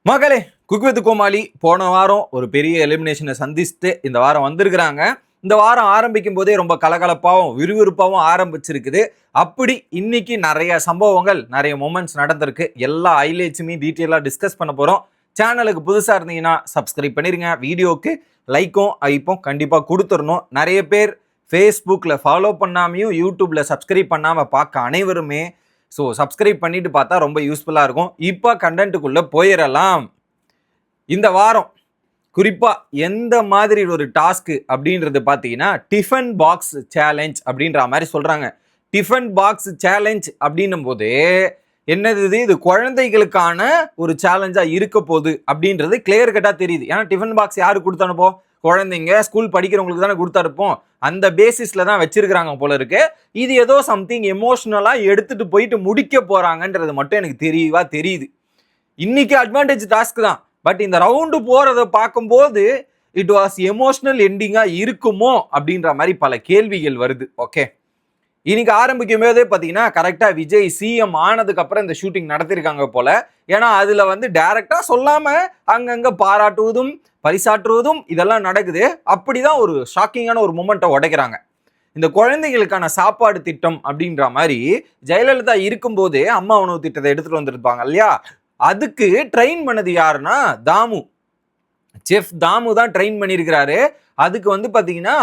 மகளே, cook with கோமாளி போன வாரம் ஒரு பெரிய எலிமினேஷனை சந்திச்சுட்டு இந்த வாரம் வந்திருக்கிறாங்க. இந்த வாரம் ஆரம்பிக்கும் போதே ரொம்ப கலகலப்பாகவும் விறுவிறுப்பாகவும் ஆரம்பிச்சிருக்குது. அப்படி இன்னைக்கு நிறைய சம்பவங்கள், நிறைய மொமெண்ட்ஸ் நடந்திருக்கு. எல்லா ஹைலைட்ஸுமே டீட்டெயிலாக டிஸ்கஸ் பண்ண போகிறோம். சேனலுக்கு புதுசாக இருந்தீங்கன்னா சப்ஸ்கிரைப் பண்ணிருங்க. வீடியோக்கு லைக்கும் ஐப்பும் கண்டிப்பாக கொடுத்துடணும். நிறைய பேர் ஃபேஸ்புக்கில் ஃபாலோ பண்ணாமையும் யூடியூப்பில் சப்ஸ்கிரைப் பண்ணாமல் பார்க்க அனைவருமே சப்ஸ்கிரைப் பண்ணிட்டு பார்த்தா ரொம்ப யூஸ்ஃபுல்லாக இருக்கும். இப்போ கண்டென்ட்டுக்குள்ளே போயிடலாம். இந்த வாரம் குறிப்பாக எந்த மாதிரி ஒரு டாஸ்க்கு அப்படின்றது பார்த்தீங்கன்னா டிஃபன் பாக்ஸ் சேலஞ்ச் அப்படின்ற மாதிரி சொல்கிறாங்க. டிஃபன் பாக்ஸ் சேலஞ்ச் அப்படின்னும் போது என்னது இது குழந்தைகளுக்கான ஒரு சேலஞ்சாக இருக்க போகுது அப்படின்றது கிளியர் கட்டாக தெரியுது. ஏன்னா டிஃபன் பாக்ஸ் யாருக்கு கொடுத்து அனுப்போம்? குழந்தைங்க ஸ்கூல் படிக்கிறவங்களுக்கு தானே கொடுத்து அனுப்போம். அந்த பேசிஸில் தான் வச்சிருக்கிறாங்க போல இருக்கு. இது ஏதோ சம்திங் எமோஷ்னலாக எடுத்துட்டு போயிட்டு முடிக்க போகிறாங்கன்றது மட்டும் எனக்கு தெரியவா தெரியுது. இன்னைக்கு அட்வான்டேஜ் டாஸ்க் தான். பட் இந்த ரவுண்டு போகிறத பார்க்கும்போது இட் வாஸ் எமோஷ்னல் எண்டிங்காக இருக்குமோ அப்படின்ற மாதிரி பல கேள்விகள் வருது. ஓகே, இன்னைக்கு ஆரம்பிக்கும் போதே பார்த்தீங்கன்னா கரெக்டாக விஜய் சிஎம் ஆனதுக்கு அப்புறம் இந்த ஷூட்டிங் நடத்திருக்காங்க போல. ஏன்னா அதில் வந்து டைரக்டாக சொல்லாமல் அங்கங்கே பாராட்டுவதும் பரிசாற்றுவதும் இதெல்லாம் நடக்குது. அப்படிதான் ஒரு ஷாக்கிங்கான ஒரு மூமெண்ட்டை உடைக்கிறாங்க. இந்த குழந்தைகளுக்கான சாப்பாடு திட்டம் அப்படின்ற மாதிரி ஜெயலலிதா இருக்கும்போதே அம்மா உணவு திட்டத்தை எடுத்துட்டு வந்திருப்பாங்க இல்லையா? அதுக்கு ட்ரெயின் பண்ணது யாருன்னா தாமு, செஃப் தாமு தான் ட்ரெயின் பண்ணியிருக்கிறாரு. அதுக்கு வந்து பார்த்தீங்கன்னா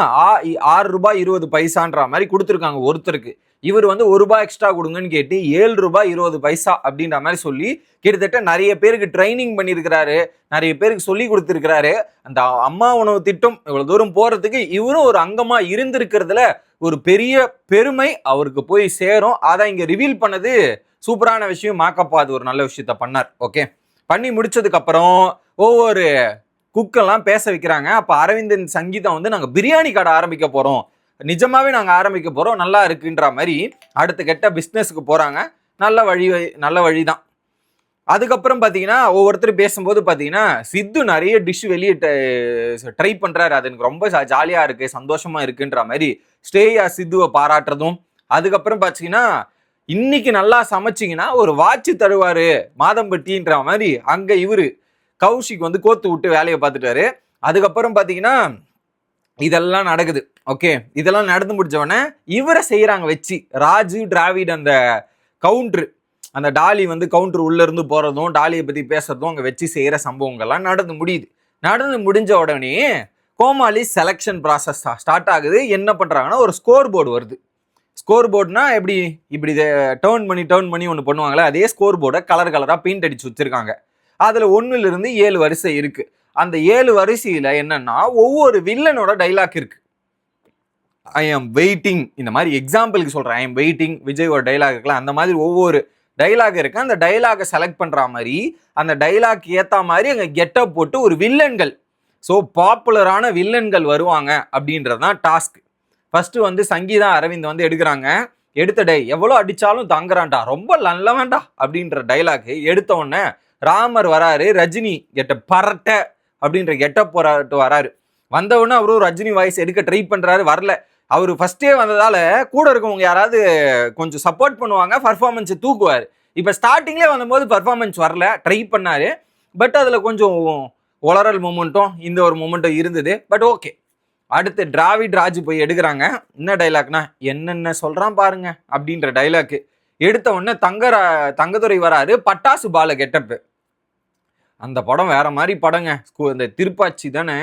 ₹6.20 மாதிரி கொடுத்துருக்காங்க ஒருத்தருக்கு. இவர் வந்து ₹1 எக்ஸ்ட்ரா கொடுங்கன்னு கேட்டு ₹7.20 அப்படின்ற மாதிரி சொல்லி கிட்டத்தட்ட நிறைய பேருக்கு ட்ரைனிங் பண்ணியிருக்கிறாரு, நிறைய பேருக்கு சொல்லி கொடுத்துருக்கிறாரு. அந்த அம்மா உணவு திட்டம் இவ்வளவு தூரம் போறதுக்கு இவரும் ஒரு அங்கமா இருந்திருக்கிறதுல ஒரு பெரிய பெருமை அவருக்கு போய் சேரும். அதான் இங்க ரிவீல் பண்ணது சூப்பரான விஷயம். மாக்கப்பா அது ஒரு நல்ல விஷயத்த பண்ணார். ஓகே, பண்ணி முடிச்சதுக்கு அப்புறம் ஒவ்வொரு குக்கெல்லாம் பேச வைக்கிறாங்க. அப்போ அரவிந்தன் சங்கீதம் வந்து நாங்கள் பிரியாணி கடை ஆரம்பிக்க போகிறோம், நிஜமாவே நாங்கள் ஆரம்பிக்க போகிறோம், நல்லா இருக்குன்ற மாதிரி அடுத்த கெட்ட பிஸ்னஸுக்கு போகிறாங்க. நல்ல வழி தான். அதுக்கப்புறம் பார்த்தீங்கன்னா ஒவ்வொருத்தரும் பேசும்போது பார்த்தீங்கன்னா சித்து நிறைய டிஷ் வெளியே ட்ரை பண்ணுறாரு. அது எனக்கு ரொம்ப ஜாலியாக இருக்குது, சந்தோஷமாக இருக்குன்ற மாதிரி ஸ்டேயா சித்துவை பாராட்டுறதும். அதுக்கப்புறம் பார்த்தீங்கன்னா இன்னைக்கு நல்லா சமைச்சிங்கன்னா ஒரு வாட்சி தருவார் மாதம்பட்டின்ற மாதிரி அங்கே இவர் கௌஷிக் வந்து கோத்து விட்டு வேலையை பார்த்துட்டாரு. அதுக்கப்புறம் பார்த்தீங்கன்னா இதெல்லாம் நடக்குது. ஓகே, இதெல்லாம் நடந்து முடிச்சவொடனே இவரை செய்கிறாங்க வச்சு ராஜு டிராவிட் அந்த கவுண்ட்ரு, அந்த டாலி வந்து கவுண்டர் உள்ள இருந்து போறதும் டாலியை பத்தி பேசுறதும் அங்க வச்சு செய்யற சம்பவங்கள்லாம் நடந்து முடியுது. நடந்து முடிஞ்ச உடனே கோமாளி செலக்ஷன் ப்ராசஸ் ஸ்டார்ட் ஆகுது. என்ன பண்றாங்கன்னா ஒரு ஸ்கோர் போர்டு வருது. ஸ்கோர் போர்டுனா இப்படி டேர்ன் பண்ணி ஒன்று பண்ணுவாங்களே, அதே ஸ்கோர் போர்டை கலராக பெயிண்ட் அடிச்சு வச்சிருக்காங்க. அதுல 1லிருந்து 7 வரிசை இருக்கு. அந்த 7 வரிசையில என்னன்னா ஒவ்வொரு வில்லனோட டைலாக் இருக்கு. ஐ ஆம் வெயிட்டிங், இந்த மாதிரி எக்ஸாம்பிளுக்கு சொல்றேன். ஐ ஆம் வெயிட்டிங் விஜயோட டைலாக் இருக்கலாம். அந்த மாதிரி ஒவ்வொரு டைலாக் இருக்கு. அந்த டைலாகை செலக்ட் பண்ற மாதிரி அந்த டைலாக் ஏத்த மாதிரி அங்க கெட்டப் போட்டு ஒரு வில்லன்கள், பாப்புலரான வில்லன்கள் வருவாங்க அப்படின்றது தான் டாஸ்க். ஃபர்ஸ்ட் வந்து சங்கீதா அரவிந்த் வந்து எடுக்கிறாங்க. எடுத்த எவ்வளோ அடிச்சாலும் தாங்குறான்டா, ரொம்ப நல்லவன்டா அப்படின்ற டைலாக் எடுத்த உடனே ராமர் வராரு. ரஜினி பரட்ட அப்படின்ற கெட்டப் போராட்டு வராரு. வந்தவுடனே அவரும் ரஜினி வாய்ஸ் எடுக்க ட்ரை பண்றாரு, வரல. அவர் ஃபர்ஸ்டே வந்ததால கூட இருக்கவங்க யாராவது கொஞ்சம் சப்போர்ட் பண்ணுவாங்க, பர்ஃபார்மன்ஸை தூக்குவார். இப்போ ஸ்டார்டிங்லேயே வந்தபோது பர்ஃபார்மன்ஸ் வரல, ட்ரை பண்ணாரு. பட் அதில் கொஞ்சம் ஒளரல் மூமெண்ட்டும் இந்த ஒரு மூமெண்ட்டும் இருந்தது. பட் ஓகே, அடுத்து டிராவிட் ராஜு போய் எடுக்கிறாங்க. என்ன டைலாக்னா என்னென்ன சொல்றான் பாருங்க அப்படின்ற டைலாக் எடுத்த உடனே தங்கதுரை வராரு. பட்டாசு பால கெட்டப்பு. அந்த படம் வேற மாதிரி படங்க. இந்த திருப்பாச்சி தானே,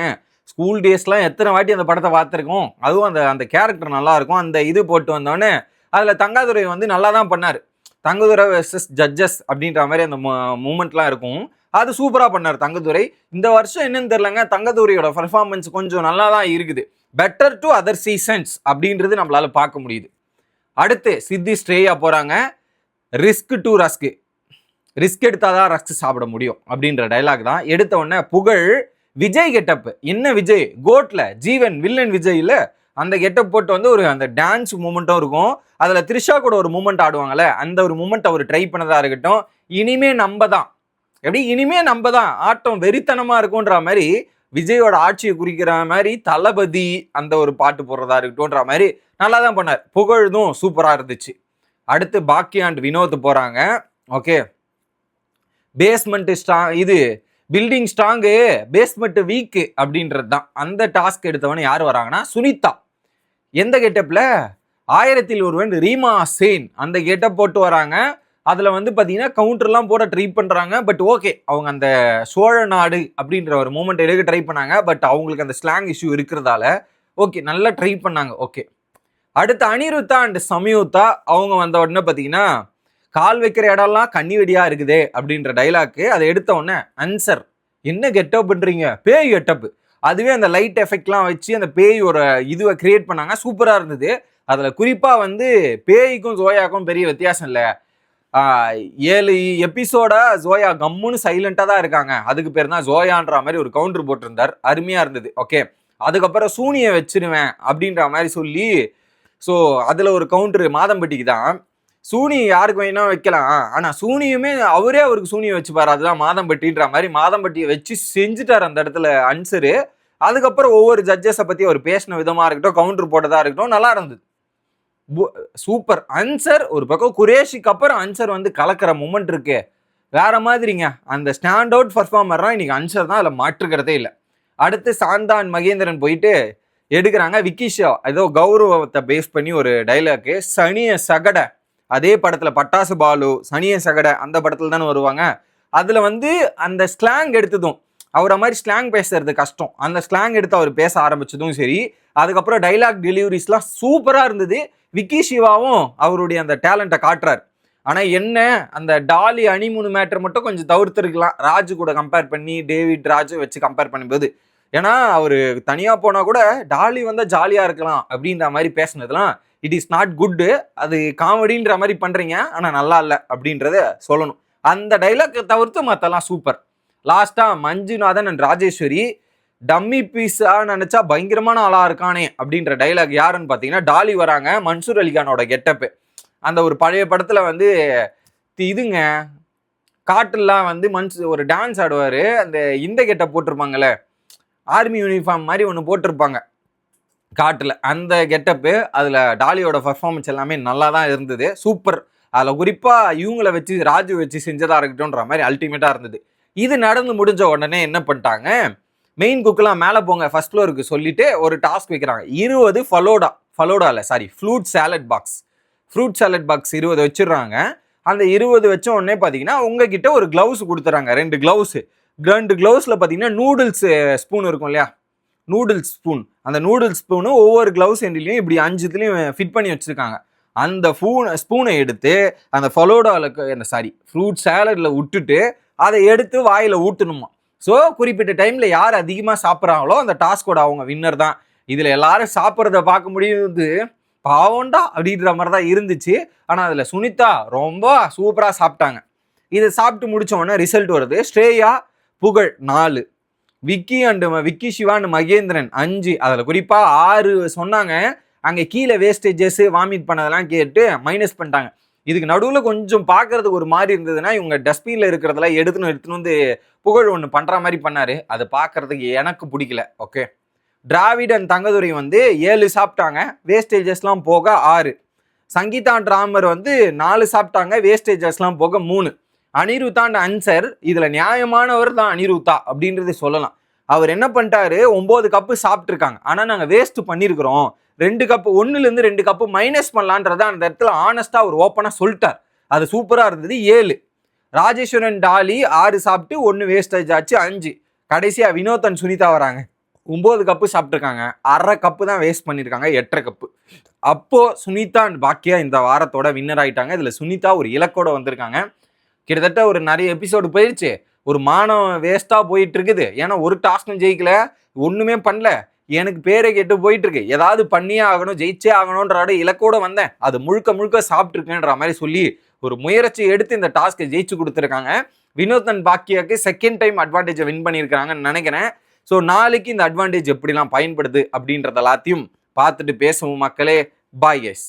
ஸ்கூல் டேஸ்லாம் எத்தனை வாட்டி அந்த படத்தை பார்த்துருக்கோம். அதுவும் அந்த கேரக்டர் நல்லா இருக்கும். அந்த இது போட்டு வந்தோடனே அதில் தங்கதுரை வந்து நல்லா தான் பண்ணார். தங்கதுரை வெர்சஸ் ஜட்ஜஸ் அப்படின்ற மாதிரி அந்த மூமெண்ட்லாம் இருக்கும். அது சூப்பராக பண்ணார் தங்கதுரை. இந்த வருஷம் என்னன்னு தெரியலங்க, தங்கதுரையோட பர்ஃபார்மன்ஸ் கொஞ்சம் நல்லா தான் இருக்குது. பெட்டர் டு அதர் சீசன்ஸ் அப்படின்றது நம்மளால பார்க்க முடியுது. அடுத்து சித்தி ஸ்ட்ரேயா போகிறாங்க. ரிஸ்க் டு ரஸ்க், ரிஸ்க் எடுத்தாதான் ரஸ்க் சாப்பிட முடியும் அப்படின்ற டைலாக் தான். எடுத்த உடனே புகழ் விஜய் கெட்டப். என்ன விஜய் கோட்ல ஜீவன் வில்லன் விஜய்ல அந்த கெட்டப் போட்டு வந்து ஒரு அந்த டான்ஸ் மூமெண்ட்டும் இருக்கும். அதுல த்ரிஷா கூட ஒரு மூமெண்ட் ஆடுவாங்கல்ல, அந்த ஒரு மூமெண்ட் அவர் ட்ரை பண்ணதா இருக்கட்டும். இனிமே நம்ம தான் ஆட்டம் வெறித்தனமா இருக்கும்ன்ற மாதிரி விஜயோட ஆட்சியை குறிக்கிற மாதிரி தளபதி அந்த ஒரு பாட்டு போடுறதா இருக்கட்டும்ன்ற மாதிரி நல்லா தான் பண்ணார். புகழ்தும் சூப்பரா இருந்துச்சு. அடுத்து பாக்கி அண்ட் வினோத் போறாங்க. ஓகே, பேஸ்மெண்ட் இது பில்டிங் ஸ்ட்ராங்கு பேஸ்மெண்ட் வீக்கு அப்படின்றது தான். அந்த டாஸ்க் எடுத்தவன யார் வராங்கன்னா சுனிதா. எந்த கெட்டப்ல 1000ல் ஒருவன் ரீமா சேன் அந்த கெட்டப் போட்டு வராங்க. அதுல வந்து பாத்தீங்கன்னா கவுண்டர்லாம் போட ட்ரை பண்றாங்க. பட் ஓகே, அவங்க அந்த சோழ நாடு அப்படின்ற ஒரு மூமெண்ட் எடுக்க ட்ரை பண்ணாங்க. பட் அவங்களுக்கு அந்த ஸ்லாங் இஷ்யூ இருக்கிறதால ஓகே நல்லா ட்ரை பண்ணாங்க. ஓகே, அடுத்து அனிருத்தா அண்ட் சம்யுக்தா அவங்க வந்த உடனே பாத்தீங்கன்னா கால் வைக்கிற இடம்லாம் கண்ணி வெடியா இருக்குதே அப்படின்ற டைலாக்கு அதை எடுத்த உடனே ஆன்சர் என்ன கெட்டப் பண்றீங்க, பேய் கெட்டப். அதுவே அந்த லைட் எஃபெக்ட்லாம் வச்சு அந்த பேய் ஒரு இதுவை கிரியேட் பண்ணாங்க, சூப்பரா இருந்தது. அதுல குறிப்பா வந்து பேய்க்கும் ஜோயாக்கும் பெரிய வித்தியாசம் இல்லை. 7 எபிசோடா ஜோயா கம்முன்னு சைலண்டா தான் இருக்காங்க. அதுக்கு பேர் தான் ஜோயான்ற மாதிரி ஒரு கவுண்டர் போட்டிருந்தார், அருமையா இருந்தது. ஓகே, அதுக்கப்புறம் சூனியை வச்சிருவேன் அப்படின்ற மாதிரி சொல்லி, ஸோ அதுல ஒரு கவுண்டர் மாதம்பட்டிக்கு தான். சூனி யாருக்கு வேணா வைக்கலாம், ஆனா சூனியுமே அவரே அவருக்கு சூனியை வச்சுப்பாரு, அதுதான் மாதம்பட்டின்ற மாதிரி மாதம்பட்டியை வச்சு செஞ்சுட்டார் அந்த இடத்துல அன்சரு. அதுக்கப்புறம் ஒவ்வொரு ஜட்ஜஸை பத்தி அவர் பேசின விதமா இருக்கட்டும், கவுண்டர் போட்டதா இருக்கட்டும், நல்லா இருந்தது. சூப்பர். அன்சர் ஒரு பக்கம், குரேஷிக்கு அப்புறம் அன்சர் வந்து கலக்கிற மூமெண்ட் இருக்கு, வேற மாதிரிங்க. அந்த ஸ்டாண்ட் அவுட் பர்ஃபார்மர்னா இன்னைக்கு அன்சர் தான், அதில் மாற்றுக்கிறதே இல்லை. அடுத்து சாந்தான் மகேந்திரன் போயிட்டு எடுக்கிறாங்க. விக்கிஷா ஏதோ கௌரவத்தை பேஸ் பண்ணி ஒரு டைலாக்கு, சனிய சகட. அதே படத்துல பட்டாசு பாலு, சனிய சகட அந்த படத்துல தானே வருவாங்க. அதுல வந்து அந்த ஸ்லாங் எடுத்ததும், அவரை மாதிரி ஸ்லாங் பேசுறது கஷ்டம், அந்த ஸ்லாங் எடுத்து அவர் பேச ஆரம்பிச்சதும் சரி. அதுக்கப்புறம் டைலாக் டெலிவரிஸ்லாம் சூப்பரா இருந்தது. விக்கி சிவாவும் அவருடைய அந்த டேலண்ட்டை காட்டுறாரு. ஆனா என்ன, அந்த டாலி அனிமுனு மேட்டர் மட்டும் கொஞ்சம் தவிர்த்துருக்கலாம், ராஜு கூட கம்பேர் பண்ணி, டேவிட் ராஜு வச்சு கம்பேர் பண்ணும்போது. ஏன்னா அவரு தனியா போனா கூட டாலி வந்தா ஜாலியா இருக்கலாம் அப்படின்ற மாதிரி பேசினதுலாம் இட் இஸ் நாட் குட். அது காமெடின்ற மாதிரி பண்றீங்க, ஆனா நல்லா இல்லை அப்படின்றத சொல்லணும். அந்த டைலாக் தவிர்த்து மத்தெல்லாம் சூப்பர். லாஸ்டா மஞ்சுநாதன் அண்ட் ராஜேஸ்வரி டம்மி பீஸா நினைச்சா பயங்கரமான ஆளா இருக்கானே அப்படின்ற டைலாக் யாருன்னு பாத்தீங்கன்னா டாலி வராங்க. மன்சூர் அலிகானோட கெட்டப்பு, அந்த ஒரு பழைய படத்துல வந்து இதுங்க காட்டுலாம் வந்து ஒரு டான்ஸ் ஆடுவாரு, அந்த இந்த கெட்டப் போட்டிருப்பாங்கல்ல, ஆர்மி யூனிஃபார்ம் மாதிரி ஒன்று போட்டிருப்பாங்க காட்டுல, அந்த கெட்டப்பு. அதுல டாலியோட பர்ஃபார்மன்ஸ் எல்லாமே நல்லா தான் இருந்தது, சூப்பர். அதுல குறிப்பா இவங்களை வச்சு ராஜு வச்சு செஞ்சதா இருக்கட்டும்ன்ற மாதிரி அல்டிமேட்டா இருந்தது. இது நடந்து முடிஞ்ச உடனே என்ன பண்ணிட்டாங்க, மெயின் குக்கெல்லாம் மேலே போங்க ஃபர்ஸ்ட் ஃப்ளோருக்கு சொல்லிட்டு ஒரு டாஸ்க் வைக்கிறாங்க. 20 ஃப்ரூட் சாலட் பாக்ஸ் 20 வச்சிடுறாங்க. அந்த 20 வச்ச உடனே பார்த்தீங்கன்னா உங்ககிட்ட ஒரு கிளவுஸ் கொடுத்துறாங்க, 2 கிளவுஸில் பார்த்தீங்கன்னா நூடுல்ஸ் ஸ்பூன் இருக்கும் இல்லையா, நூடுல்ஸ் ஸ்பூன். அந்த நூடுல்ஸ் ஸ்பூனு ஒவ்வொரு கிளவுஸ் எண்ட்லையும் இப்படி 5த்துலையும் ஃபிட் பண்ணி வச்சிருக்காங்க. அந்த ஸ்பூனை எடுத்து அந்த ஃப்ரூட் சாலடில் விட்டுட்டு அதை எடுத்து வாயில் ஊட்டணுமா. ஸோ குறிப்பிட்ட டைமில் யார் அதிகமாக சாப்பிட்றாங்களோ அந்த டாஸ்கோட அவங்க வின்னர் தான். இதில் எல்லாரும் சாப்பிட்றத பார்க்க முடியுது, பாவண்டா அப்படின்ற மாதிரி தான் இருந்துச்சு. ஆனால் அதில் சுனிதா ரொம்ப சூப்பராக சாப்பிட்டாங்க. இதை சாப்பிட்டு முடிச்ச உடனே ரிசல்ட் வருது. ஸ்ரேயா புகழ் 4, விக்கி சிவா அண்ட் மகேந்திரன் 5. அதில் குறிப்பாக 6 சொன்னாங்க. அங்கே கீழே வேஸ்டேஜஸ் வாமிட் பண்ணதெல்லாம் கேட்டு மைனஸ் பண்ணிட்டாங்க. இதுக்கு நடுவில் கொஞ்சம் பார்க்கறதுக்கு ஒரு மாதிரி இருந்ததுன்னா, இவங்க டஸ்ட்பின்ல இருக்கிறதெல்லாம் எடுத்துன்னு வந்து புகழ் ஒன்று பண்ற மாதிரி பண்ணாரு, அது பார்க்கறதுக்கு எனக்கு பிடிக்கல. ஓகே, டிராவிட் அண்ட் தங்கதுரை வந்து 7 சாப்பிட்டாங்க, வேஸ்டேஜஸ்லாம் போக 6. சங்கீதா அண்ட் ராமர் வந்து 4 சாப்பிட்டாங்க, வேஸ்டேஜஸ்லாம் போக 3. அனிருத்தா அண்ட் அன்சர், இதுல நியாயமானவர் தான் அனிருத்தா அப்படின்றது சொல்லலாம். அவர் என்ன பண்ணிட்டாரு, 9 கப்பு சாப்பிட்டுருக்காங்க, ஆனா நாங்க வேஸ்ட் பண்ணிருக்கிறோம், 2 கப்பு 1லேருந்து 2 கப்பு மைனஸ் பண்ணலான்றத அந்த இடத்துல ஆனஸ்டா அவர் ஓப்பனா சொல்லிட்டார். அது சூப்பரா இருந்தது. 7. ராஜேஸ்வரன் டாலி 6 சாப்பிட்டு 1 வேஸ்டேஜ் ஆச்சு, 5. கடைசியா வினோத் அண்ட் சுனிதா வராங்க, 9 கப்பு சாப்பிட்டுருக்காங்க, 1/2 கப்பு தான் வேஸ்ட் பண்ணியிருக்காங்க, 8.5 கப்பு. அப்போ சுனிதா அண்ட் பாக்கியா இந்த வாரத்தோட வின்னர் ஆயிட்டாங்க. இதுல சுனிதா ஒரு இலக்கோட வந்திருக்காங்க. கிட்டத்தட்ட ஒரு நிறைய எபிசோடு போயிடுச்சு, ஒரு மானம் வேஸ்டா போயிட்டு இருக்குது. ஏன்னா ஒரு டாஸ்க்கும் ஜெயிக்கல, ஒண்ணுமே பண்ணல, எனக்கு பேரை கேட்டு போயிட்டு இருக்கு. ஏதாவது பண்ணியே ஆகணும், ஜெயிச்சே ஆகணும்ன்ற இலக்கோட வந்தேன், அது முழுக்க சாப்பிட்டுருக்குன்ற மாதிரி சொல்லி ஒரு முயற்சி எடுத்து இந்த டாஸ்கை ஜெயிச்சு கொடுத்துருக்காங்க. வினோதன் பாக்கியாக்கு செகண்ட் டைம் அட்வான்டேஜை வின் பண்ணியிருக்காங்கன்னு நினைக்கிறேன். ஸோ நாளைக்கு இந்த அட்வான்டேஜ் எப்படிலாம் பயன்படுது அப்படின்றத எல்லாத்தையும் பார்த்துட்டு பேசுவோம் மக்களே. Bye guys.